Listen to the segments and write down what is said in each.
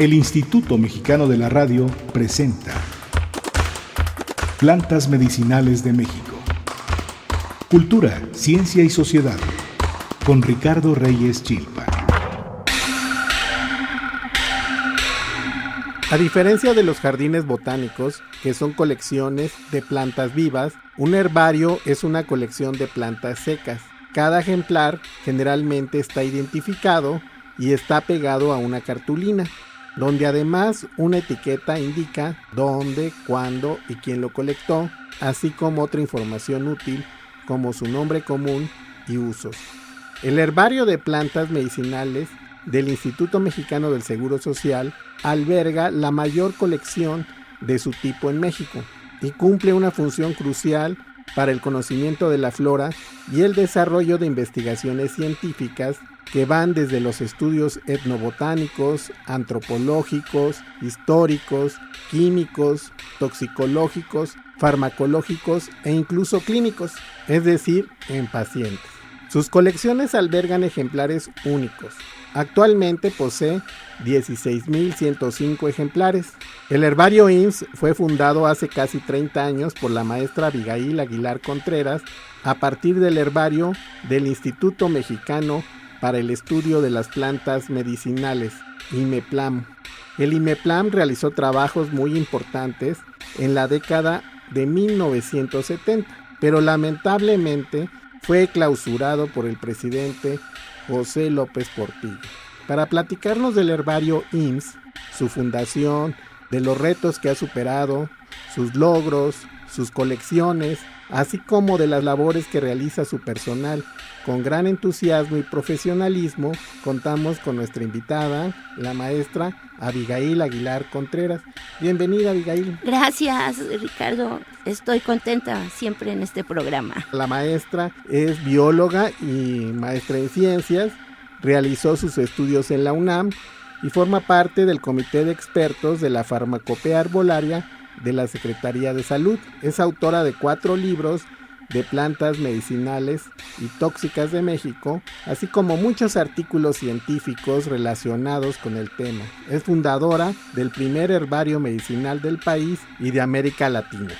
El Instituto Mexicano de la Radio presenta Plantas Medicinales de México. Cultura, ciencia y sociedad, con Ricardo Reyes Chilpa. A diferencia de los jardines botánicos, que son colecciones de plantas vivas, un herbario es una colección de plantas secas. Cada ejemplar generalmente está identificado y está pegado a una cartulina, donde además una etiqueta indica dónde, cuándo y quién lo colectó, así como otra información útil como su nombre común y usos. El herbario de plantas medicinales del Instituto Mexicano del Seguro Social alberga la mayor colección de su tipo en México y cumple una función crucial para el conocimiento de la flora y el desarrollo de investigaciones científicas que van desde los estudios etnobotánicos, antropológicos, históricos, químicos, toxicológicos, farmacológicos e incluso clínicos, es decir, en pacientes. Sus colecciones albergan ejemplares únicos. Actualmente posee 16.105 ejemplares. El herbario IMSS fue fundado hace casi 30 años por la maestra Abigail Aguilar Contreras a partir del herbario del Instituto Mexicano para el Estudio de las Plantas Medicinales, IMEPLAM. El IMEPLAM realizó trabajos muy importantes en la década de 1970, pero lamentablemente fue clausurado por el presidente José López Portillo. Para platicarnos del herbario IMSS, su fundación, de los retos que ha superado, sus logros, sus colecciones, así como de las labores que realiza su personal, con gran entusiasmo y profesionalismo, contamos con nuestra invitada, la maestra Abigail Aguilar Contreras. Bienvenida, Abigail. Gracias, Ricardo. Estoy contenta siempre en este programa. La maestra es bióloga y maestra en ciencias, realizó sus estudios en la UNAM y forma parte del comité de expertos de la farmacopea arbolaria de la Secretaría de Salud. Es autora de 4 libros de plantas medicinales y tóxicas de México, así como muchos artículos científicos relacionados con el tema. Es fundadora del primer herbario medicinal del país y de América Latina.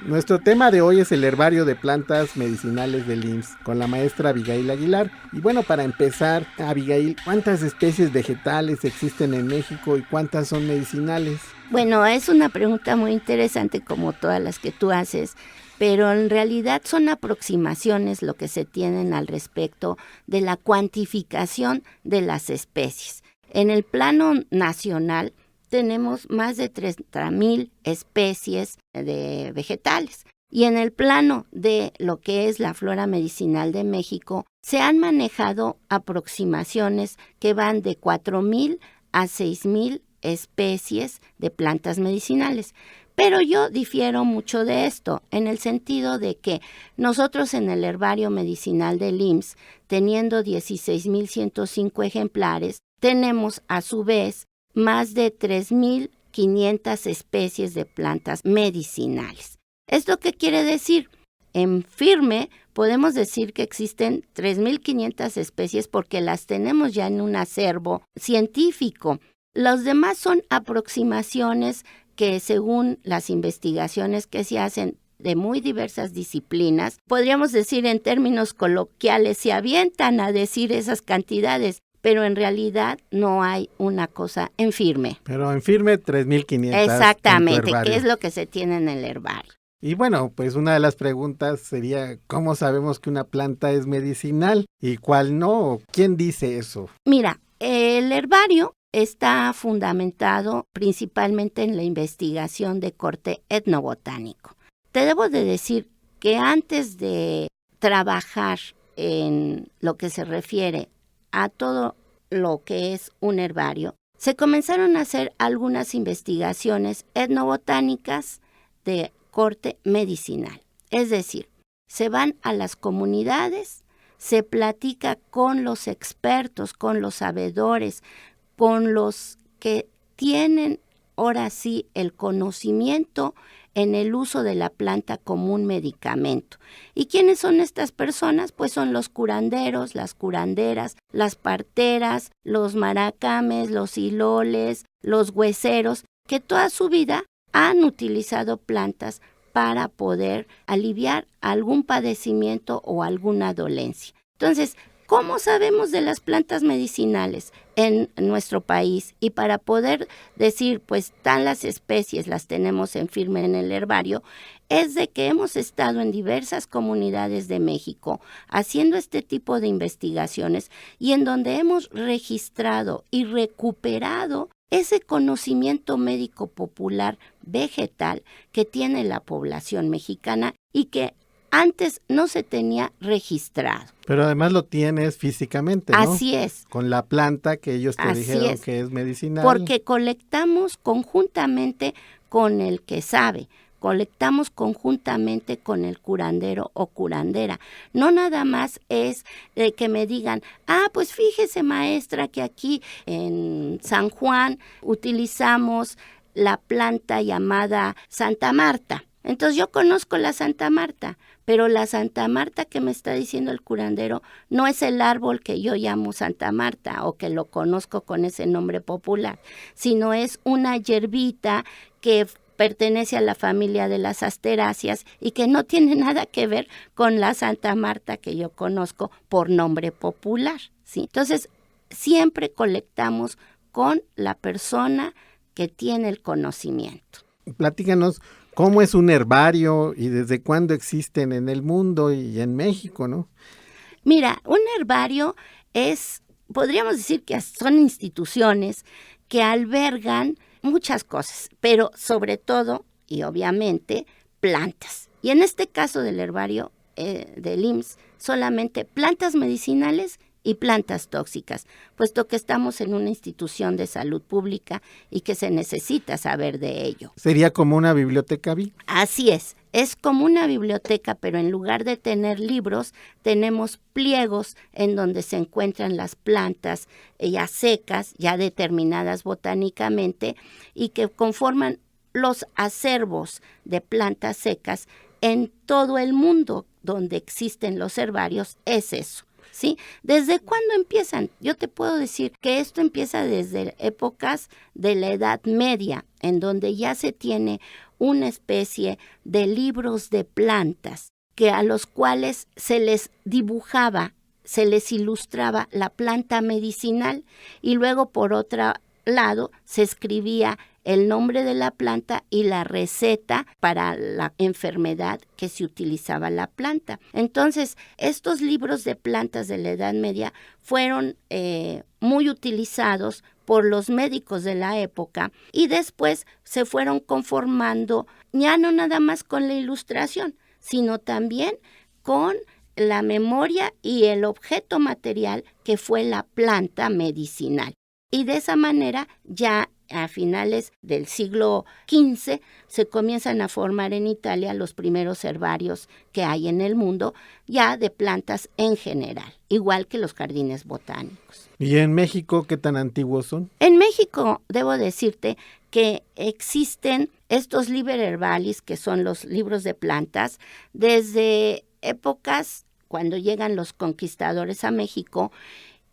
Nuestro tema de hoy es el herbario de plantas medicinales del IMSS, con la maestra Abigail Aguilar. Y bueno, para empezar, Abigail, ¿cuántas especies vegetales existen en México y cuántas son medicinales? Bueno, es una pregunta muy interesante como todas las que tú haces, pero en realidad son aproximaciones lo que se tienen al respecto de la cuantificación de las especies. En el plano nacional tenemos más de 30,000 especies de vegetales. Y en el plano de lo que es la flora medicinal de México, se han manejado aproximaciones que van de 4,000 a 6,000 especies de plantas medicinales. Pero yo difiero mucho de esto, en el sentido de que nosotros en el herbario medicinal del IMSS, teniendo 16.105 ejemplares, tenemos a su vez más de 3,500 especies de plantas medicinales. ¿Esto qué quiere decir? En firme podemos decir que existen 3,500 especies porque las tenemos ya en un acervo científico. Los demás son aproximaciones que, según las investigaciones que se hacen de muy diversas disciplinas, podríamos decir en términos coloquiales, se avientan a decir esas cantidades, pero en realidad no hay una cosa en firme. Pero en firme 3,500. Exactamente, ¿qué es lo que se tiene en el herbario? Y bueno, pues una de las preguntas sería, ¿cómo sabemos que una planta es medicinal y cuál no? ¿Quién dice eso? Mira, el herbario está fundamentado principalmente en la investigación de corte etnobotánico. Te debo de decir que antes de trabajar en lo que se refiere a todo lo que es un herbario, se comenzaron a hacer algunas investigaciones etnobotánicas de corte medicinal. Es decir, se van a las comunidades, se platica con los expertos, con los sabedores, con los que tienen ahora sí el conocimiento en el uso de la planta como un medicamento. ¿Y quiénes son estas personas? Pues son los curanderos, las curanderas, las parteras, los maracames, los hiloles, los hueseros, que toda su vida han utilizado plantas para poder aliviar algún padecimiento o alguna dolencia. Entonces, ¿cómo sabemos de las plantas medicinales en nuestro país? Y para poder decir, pues, tan las especies las tenemos en firme en el herbario, es de que hemos estado en diversas comunidades de México haciendo este tipo de investigaciones y en donde hemos registrado y recuperado ese conocimiento médico popular vegetal que tiene la población mexicana y que antes no se tenía registrado. Pero además lo tienes físicamente, ¿no? Así es. Con la planta que ellos te Así dijeron es. que es medicinal. Porque colectamos conjuntamente con el que sabe, colectamos conjuntamente con el curandero o curandera. No nada más es que me digan, pues fíjese maestra que aquí en San Juan utilizamos la planta llamada Santa Marta. Entonces yo conozco la Santa Marta, pero la Santa Marta que me está diciendo el curandero no es el árbol que yo llamo Santa Marta o que lo conozco con ese nombre popular, sino es una hierbita que pertenece a la familia de las asteráceas y que no tiene nada que ver con la Santa Marta que yo conozco por nombre popular, ¿sí? Entonces siempre colectamos con la persona que tiene el conocimiento. Platícanos cómo es un herbario y desde cuándo existen en el mundo y en México, ¿no? Mira, un herbario podríamos decir que son instituciones que albergan muchas cosas, pero sobre todo y obviamente plantas. Y en este caso del herbario del IMSS, solamente plantas medicinales y plantas tóxicas, puesto que estamos en una institución de salud pública y que se necesita saber de ello. ¿Sería como una biblioteca, Vi? Así es como una biblioteca, pero en lugar de tener libros, tenemos pliegos en donde se encuentran las plantas ya secas, ya determinadas botánicamente, y que conforman los acervos de plantas secas en todo el mundo donde existen los herbarios, es eso. ¿Sí? ¿Desde cuándo empiezan? Yo te puedo decir que esto empieza desde épocas de la Edad Media, en donde ya se tiene una especie de libros de plantas, que a los cuales se les dibujaba, se les ilustraba la planta medicinal y luego por otro lado se escribía el nombre de la planta y la receta para la enfermedad que se utilizaba la planta. Entonces, estos libros de plantas de la Edad Media fueron muy utilizados por los médicos de la época y después se fueron conformando ya no nada más con la ilustración, sino también con la memoria y el objeto material que fue la planta medicinal. Y de esa manera ya a finales del siglo XV se comienzan a formar en Italia los primeros herbarios que hay en el mundo, ya de plantas en general, igual que los jardines botánicos. ¿Y en México qué tan antiguos son? En México debo decirte que existen estos liber herbalis, que son los libros de plantas, desde épocas cuando llegan los conquistadores a México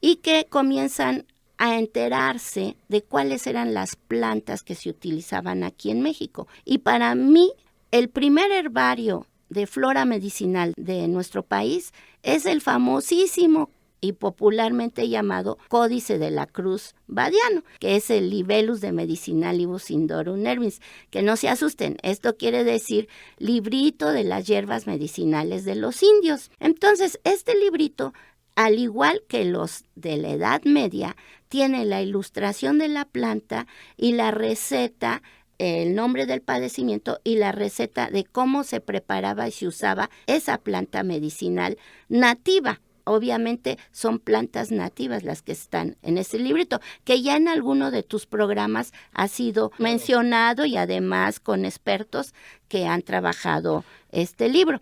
y que comienzan a enterarse de cuáles eran las plantas que se utilizaban aquí en México. Y para mí, el primer herbario de flora medicinal de nuestro país es el famosísimo y popularmente llamado Códice de la Cruz Badiano, que es el Libellus de Medicinalibus Indorum Nervis. Que no se asusten, esto quiere decir librito de las hierbas medicinales de los indios. Entonces, este librito, al igual que los de la Edad Media, tiene la ilustración de la planta y la receta, el nombre del padecimiento y la receta de cómo se preparaba y se usaba esa planta medicinal nativa. Obviamente son plantas nativas las que están en ese librito, que ya en alguno de tus programas ha sido mencionado y además con expertos que han trabajado este libro.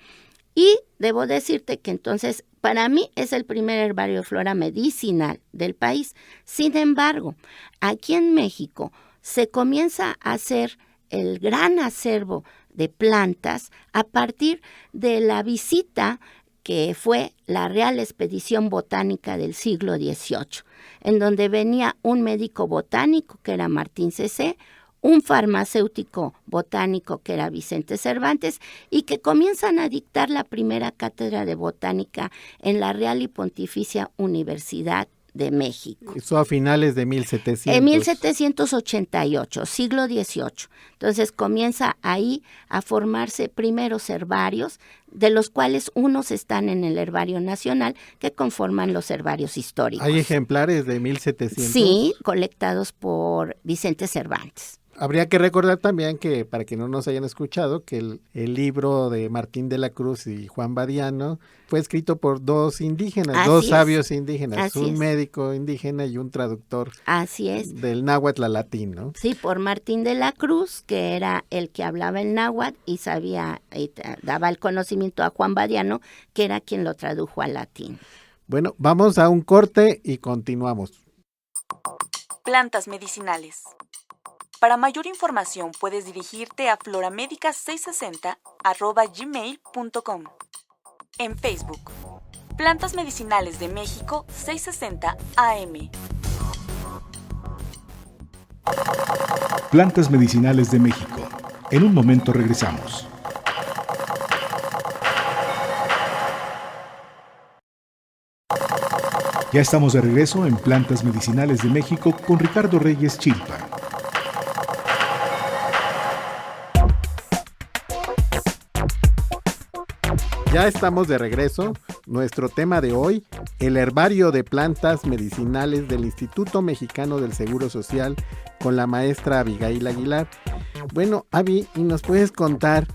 Y debo decirte que entonces para mí es el primer herbario de flora medicinal del país. Sin embargo, aquí en México se comienza a hacer el gran acervo de plantas a partir de la visita que fue la Real Expedición Botánica del siglo XVIII, en donde venía un médico botánico que era Martín Cecé, un farmacéutico botánico que era Vicente Cervantes, y que comienzan a dictar la primera cátedra de botánica en la Real y Pontificia Universidad de México. Eso a finales de 1700. En 1788, siglo XVIII. Entonces comienza ahí a formarse primeros herbarios, de los cuales unos están en el Herbario Nacional, que conforman los herbarios históricos. ¿Hay ejemplares de 1700? Sí, colectados por Vicente Cervantes. Habría que recordar también que, para que no nos hayan escuchado, que el libro de Martín de la Cruz y Juan Badiano fue escrito por dos indígenas, Así dos es. sabios indígenas, Así un es. médico indígena y un traductor Así es. del náhuatl al latín, ¿no? Sí, por Martín de la Cruz, que era el que hablaba el náhuatl y sabía, daba el conocimiento a Juan Badiano, que era quien lo tradujo al latín. Bueno, vamos a un corte y continuamos. Plantas medicinales. Para mayor información puedes dirigirte a floramedica660@gmail.com. En Facebook, Plantas Medicinales de México 660 AM. Plantas medicinales de México. En un momento regresamos. Ya estamos de regreso en Plantas Medicinales de México con Ricardo Reyes Chilpa. Ya estamos de regreso. Nuestro tema de hoy, el herbario de plantas medicinales del Instituto Mexicano del Seguro Social, con la maestra Abigail Aguilar. Bueno, Abby, ¿y nos puedes contar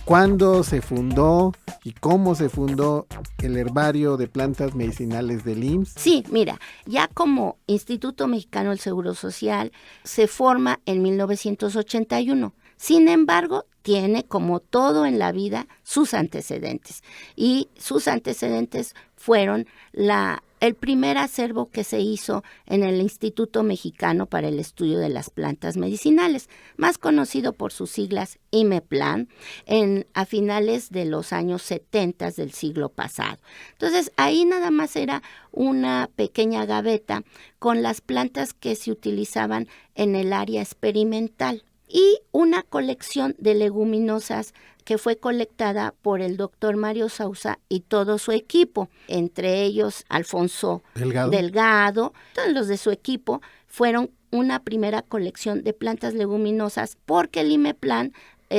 cuándo se fundó y cómo se fundó el herbario de plantas medicinales del IMSS? Sí, mira, ya como Instituto Mexicano del Seguro Social se forma en 1981. Sin embargo, tiene, como todo en la vida, sus antecedentes. Y sus antecedentes fueron el primer acervo que se hizo en el Instituto Mexicano para el Estudio de las Plantas Medicinales, más conocido por sus siglas IMEPLAN, a finales de los años 70 del siglo pasado. Entonces, ahí nada más era una pequeña gaveta con las plantas que se utilizaban en el área experimental, y una colección de leguminosas que fue colectada por el doctor Mario Sousa y todo su equipo, entre ellos Alfonso Delgado. Todos los de su equipo fueron una primera colección de plantas leguminosas porque el IMEPLAN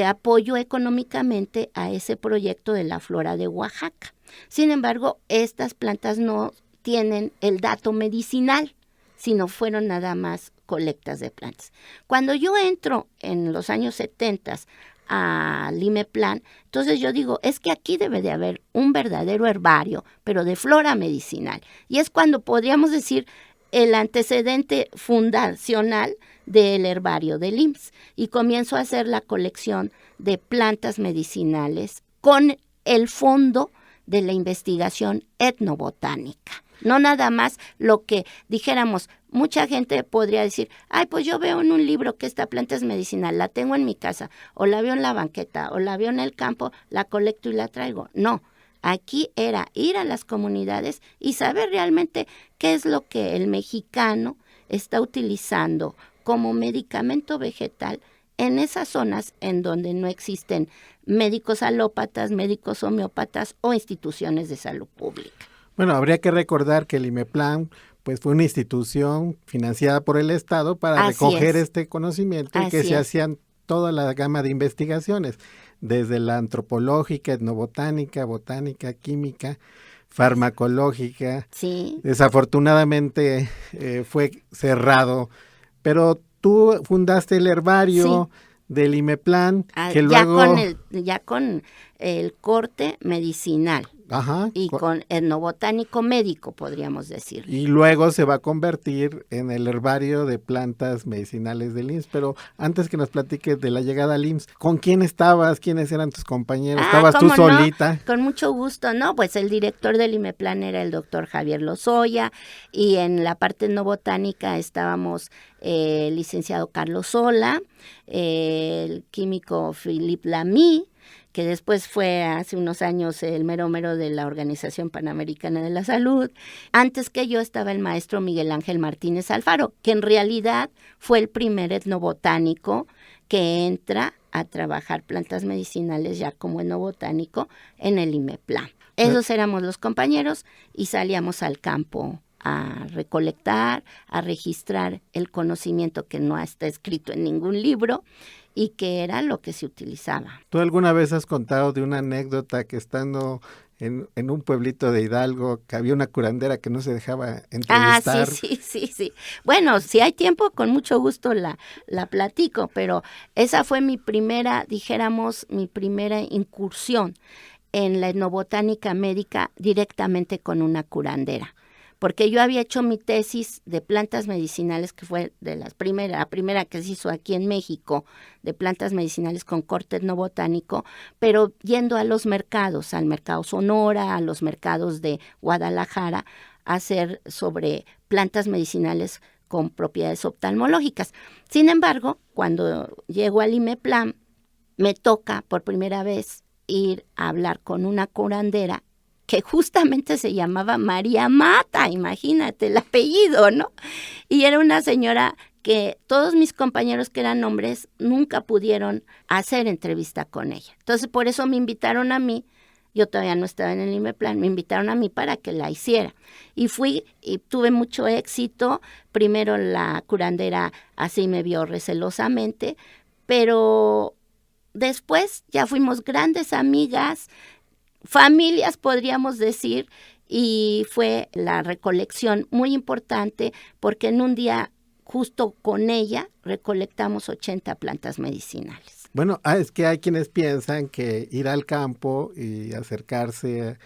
apoyó económicamente a ese proyecto de la flora de Oaxaca. Sin embargo, estas plantas no tienen el dato medicinal, sino fueron nada más colectas de plantas. Cuando yo entro en los años 70 al IMEPLAN, entonces yo digo, es que aquí debe de haber un verdadero herbario, pero de flora medicinal. Y es cuando podríamos decir el antecedente fundacional del herbario del IMSS. Y comienzo a hacer la colección de plantas medicinales con el fondo de la investigación etnobotánica. No nada más lo que dijéramos, mucha gente podría decir, ay, pues yo veo en un libro que esta planta es medicinal, la tengo en mi casa, o la veo en la banqueta, o la veo en el campo, la colecto y la traigo. No, aquí era ir a las comunidades y saber realmente qué es lo que el mexicano está utilizando como medicamento vegetal en esas zonas en donde no existen médicos alópatas, médicos homeópatas o instituciones de salud pública. Bueno, habría que recordar que el IMEPLAN pues fue una institución financiada por el Estado para recoger este conocimiento y que se hacían toda la gama de investigaciones, desde la antropológica, etnobotánica, botánica, química, farmacológica. Sí. Desafortunadamente fue cerrado, pero tú fundaste el herbario del IMEPLAN, que luego... Ya con el corte medicinal. Ajá. Y con etnobotánico médico, podríamos decir. Y luego se va a convertir en el herbario de plantas medicinales del IMSS. Pero antes que nos platiques de la llegada al IMSS, ¿con quién estabas? ¿Quiénes eran tus compañeros? ¿Estabas tú solita? No, con mucho gusto, ¿no? Pues el director del IMEPLAN era el doctor Javier Lozoya, y en la parte etnobotánica estábamos el licenciado Carlos Sola, el químico Philippe Lamy, que después fue hace unos años el mero mero de la Organización Panamericana de la Salud. Antes que yo estaba el maestro Miguel Ángel Martínez Alfaro, que en realidad fue el primer etnobotánico que entra a trabajar plantas medicinales ya como etnobotánico en el IMEPLAN. Esos éramos los compañeros y salíamos al campo a recolectar, a registrar el conocimiento que no está escrito en ningún libro y que era lo que se utilizaba. ¿Tú alguna vez has contado de una anécdota que estando en un pueblito de Hidalgo, que había una curandera que no se dejaba entrevistar? Sí. Bueno, si hay tiempo, con mucho gusto la platico, pero esa fue mi primera incursión en la etnobotánica médica directamente con una curandera. Porque yo había hecho mi tesis de plantas medicinales, que fue de la primera que se hizo aquí en México, de plantas medicinales con corte etnobotánico, pero yendo a los mercados, al mercado Sonora, a los mercados de Guadalajara, a hacer sobre plantas medicinales con propiedades oftalmológicas. Sin embargo, cuando llego al IMEPLAN, me toca por primera vez ir a hablar con una curandera que justamente se llamaba María Mata, imagínate el apellido, ¿no? Y era una señora que todos mis compañeros que eran hombres nunca pudieron hacer entrevista con ella. Entonces, por eso me invitaron a mí, yo todavía no estaba en el IMEPLAN, me invitaron a mí para que la hiciera. Y fui y tuve mucho éxito. Primero la curandera así me vio recelosamente, pero después ya fuimos grandes amigas, familias podríamos decir, y fue la recolección muy importante porque en un día justo con ella recolectamos 80 plantas medicinales. Bueno, es que hay quienes piensan que ir al campo y acercarse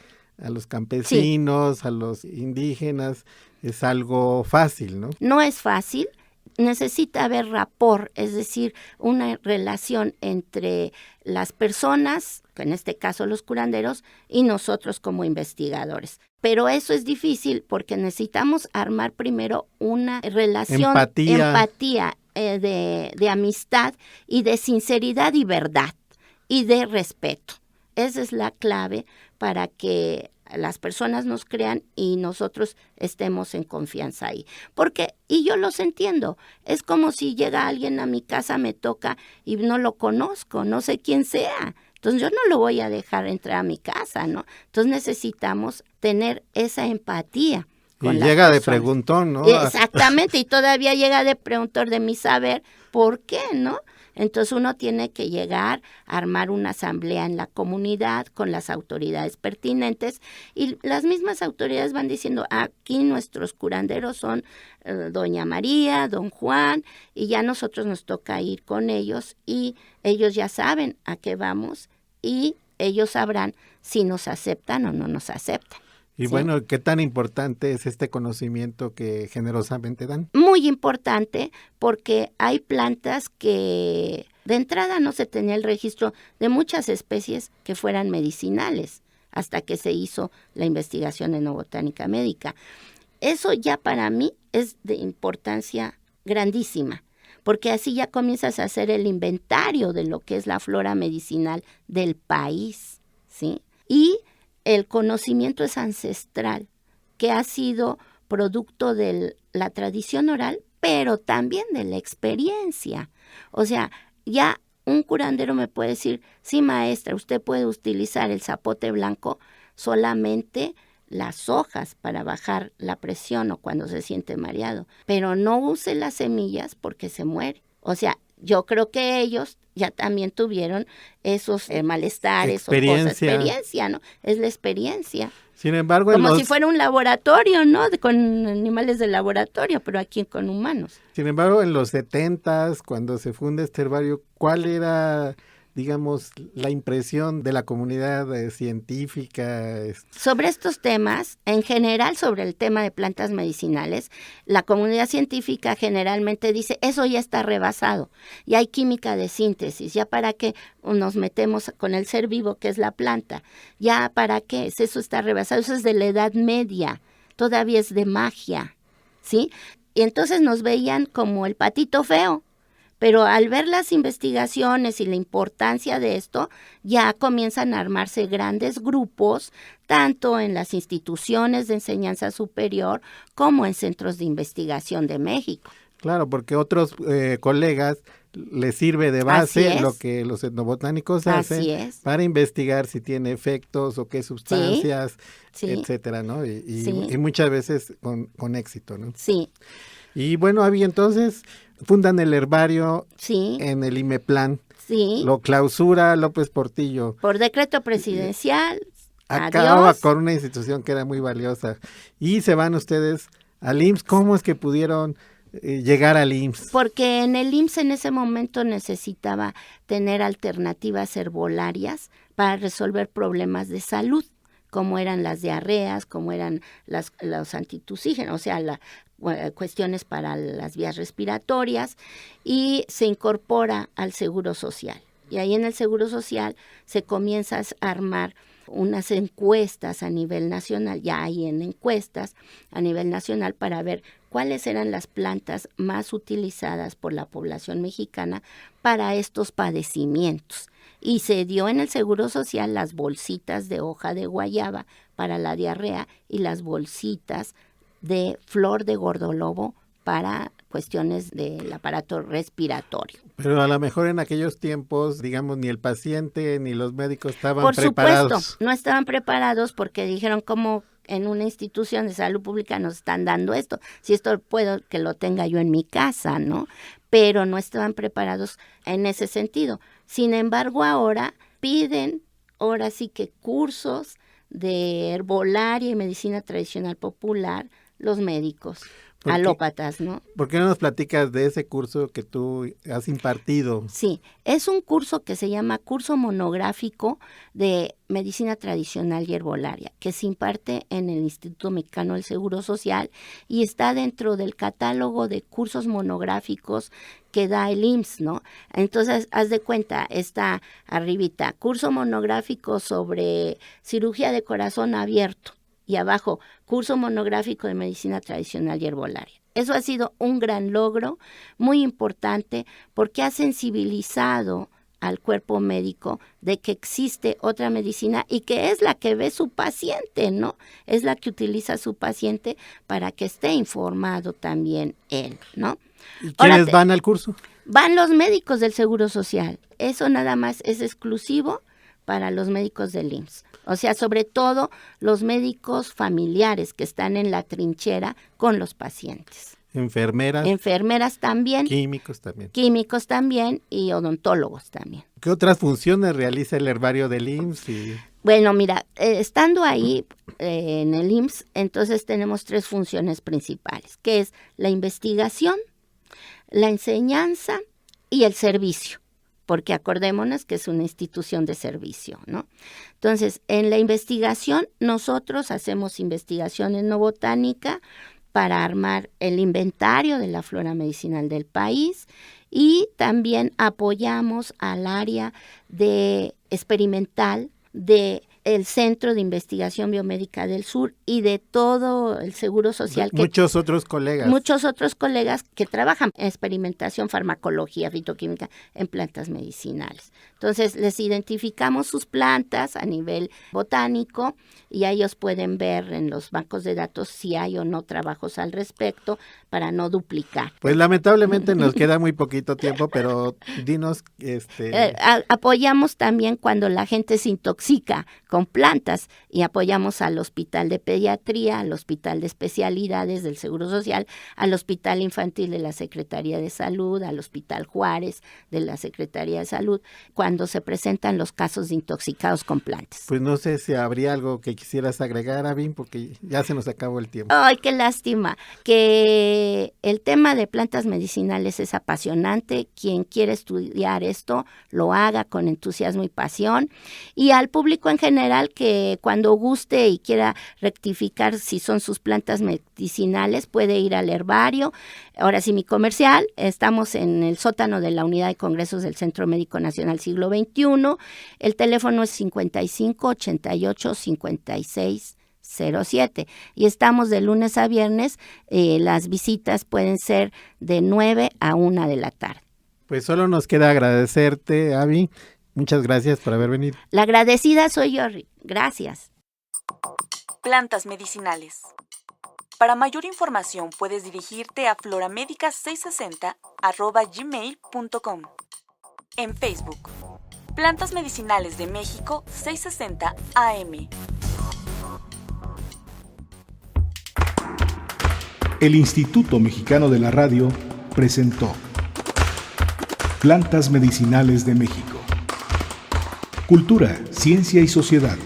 a los campesinos, sí, a los indígenas, es algo fácil, ¿no? No es fácil. Necesita haber rapport, es decir, una relación entre las personas, en este caso los curanderos, y nosotros como investigadores. Pero eso es difícil porque necesitamos armar primero una relación, empatía de amistad y de sinceridad y verdad y de respeto. Esa es la clave para que las personas nos crean y nosotros estemos en confianza ahí. Porque, y yo los entiendo, es como si llega alguien a mi casa, me toca y no lo conozco, no sé quién sea. Entonces yo no lo voy a dejar entrar a mi casa, ¿no? Entonces necesitamos tener esa empatía. Y llega de preguntón, ¿no? Exactamente, y todavía llega de preguntor de mi saber, ¿por qué, no? Entonces uno tiene que llegar a armar una asamblea en la comunidad con las autoridades pertinentes y las mismas autoridades van diciendo, aquí nuestros curanderos son doña María, don Juan, y ya nosotros nos toca ir con ellos y ellos ya saben a qué vamos y ellos sabrán si nos aceptan o no nos aceptan. Y ¿sí? Bueno, ¿qué tan importante es este conocimiento que generosamente dan? Muy importante porque hay plantas que de entrada no se tenía el registro de muchas especies que fueran medicinales hasta que se hizo la investigación etnobotánica médica. Eso ya para mí es de importancia grandísima porque así ya comienzas a hacer el inventario de lo que es la flora medicinal del país, ¿sí? Y el conocimiento es ancestral, que ha sido producto de la tradición oral, pero también de la experiencia. O sea, ya un curandero me puede decir, sí maestra, usted puede utilizar el zapote blanco solamente las hojas para bajar la presión o cuando se siente mareado, pero no use las semillas porque se muere. O sea, yo creo que ellos ya también tuvieron esos malestares o cosas, experiencia, ¿no? Es la experiencia. Sin embargo, como si fuera un laboratorio, ¿no? Con animales de laboratorio, pero aquí con humanos. Sin embargo, en los 70s, cuando se funda este herbario, ¿cuál era, digamos, la impresión de la comunidad científica? Sobre estos temas, en general sobre el tema de plantas medicinales, la comunidad científica generalmente dice, eso ya está rebasado, ya hay química de síntesis, ya para qué nos metemos con el ser vivo que es la planta, ya para qué, eso está rebasado, eso es de la Edad Media, todavía es de magia, ¿sí? Y entonces nos veían como el patito feo. Pero al ver las investigaciones y la importancia de esto, ya comienzan a armarse grandes grupos, tanto en las instituciones de enseñanza superior como en centros de investigación de México. Claro, porque otros colegas les sirve de base lo que los etnobotánicos hacen para investigar si tiene efectos o qué sustancias, etcétera, ¿no? Y muchas veces con éxito, ¿no? Sí. Y bueno, Abby, entonces fundan el herbario en el IMEPLAN. Sí. Lo clausura López Portillo. Por decreto presidencial. Acaba Adiós. con una institución que era muy valiosa. Y se van ustedes al IMSS. ¿Cómo es que pudieron llegar al IMSS? Porque en el IMSS en ese momento necesitaba tener alternativas herbolarias para resolver problemas de salud, como eran las diarreas, como eran los antitusígenos, o sea, cuestiones para las vías respiratorias, y se incorpora al Seguro Social. Y ahí en el Seguro Social se comienza a armar unas encuestas a nivel nacional, ya hay en encuestas a nivel nacional para ver cuáles eran las plantas más utilizadas por la población mexicana para estos padecimientos. Y se dio en el Seguro Social las bolsitas de hoja de guayaba para la diarrea y las bolsitas de flor de gordolobo para cuestiones del aparato respiratorio. Pero a lo mejor en aquellos tiempos, digamos, ni el paciente ni los médicos estaban preparados. Por supuesto, no estaban preparados porque dijeron cómo en una institución de salud pública nos están dando esto. Si esto puedo que lo tenga yo en mi casa, ¿no? Pero no estaban preparados en ese sentido. Sin embargo, ahora piden, ahora sí que cursos de herbolaria y medicina tradicional popular, los médicos, alópatas, ¿no? ¿Por qué no nos platicas de ese curso que tú has impartido? Sí, es un curso que se llama Curso Monográfico de Medicina Tradicional y Herbolaria, que se imparte en el Instituto Mexicano del Seguro Social y está dentro del catálogo de cursos monográficos que da el IMSS, ¿no? Entonces, haz de cuenta, está arribita, curso monográfico sobre cirugía de corazón abierto, y abajo, curso monográfico de medicina tradicional y herbolaria. Eso ha sido un gran logro, muy importante, porque ha sensibilizado al cuerpo médico de que existe otra medicina y que es la que ve su paciente, ¿no? Es la que utiliza su paciente para que esté informado también él, ¿no? ¿Y quiénes van al curso? Van los médicos del Seguro Social. Eso nada más es exclusivo para los médicos del IMSS. O sea, sobre todo los médicos familiares que están en la trinchera con los pacientes. Enfermeras. Enfermeras también. Químicos también. Químicos también y odontólogos también. ¿Qué otras funciones realiza el herbario del IMSS? Bueno, mira, estando ahí en el IMSS, entonces tenemos 3 funciones principales, que es la investigación, la enseñanza y el servicio. Porque acordémonos que es una institución de servicio, ¿no? Entonces, en la investigación, nosotros hacemos investigación etnobotánica para armar el inventario de la flora medicinal del país y también apoyamos al área de experimental de el Centro de Investigación Biomédica del Sur y de todo el Seguro Social. Muchos otros colegas. Muchos otros colegas que trabajan en experimentación, farmacología, fitoquímica en plantas medicinales. Entonces, les identificamos sus plantas a nivel botánico y ellos pueden ver en los bancos de datos si hay o no trabajos al respecto para no duplicar. Pues lamentablemente nos queda muy poquito tiempo, pero dinos... apoyamos también cuando la gente se intoxica con plantas y apoyamos al Hospital de Pediatría, al Hospital de Especialidades del Seguro Social, al Hospital Infantil de la Secretaría de Salud, al Hospital Juárez de la Secretaría de Salud, cuando se presentan los casos de intoxicados con plantas. Pues no sé si habría algo que quisieras agregar, Abby, porque ya se nos acabó el tiempo. ¡Ay, qué lástima! Que el tema de plantas medicinales es apasionante. Quien quiere estudiar esto, lo haga con entusiasmo y pasión. Y al público en general, que cuando guste y quiera rectificar si son sus plantas medicinales, puede ir al herbario. Ahora sí, mi comercial, estamos en el sótano de la Unidad de Congresos del Centro Médico Nacional Siglo XXI. El teléfono es 55 88 56 07 y estamos de lunes a viernes. Las visitas pueden ser de 9 a 1 de la tarde. Pues solo nos queda agradecerte, Abby. Muchas gracias por haber venido. La agradecida soy yo, Rick. Gracias. Plantas medicinales. Para mayor información puedes dirigirte a floramedica660@gmail.com. En Facebook, Plantas Medicinales de México 660 AM. El Instituto Mexicano de la Radio presentó Plantas Medicinales de México. Cultura, ciencia y sociedad.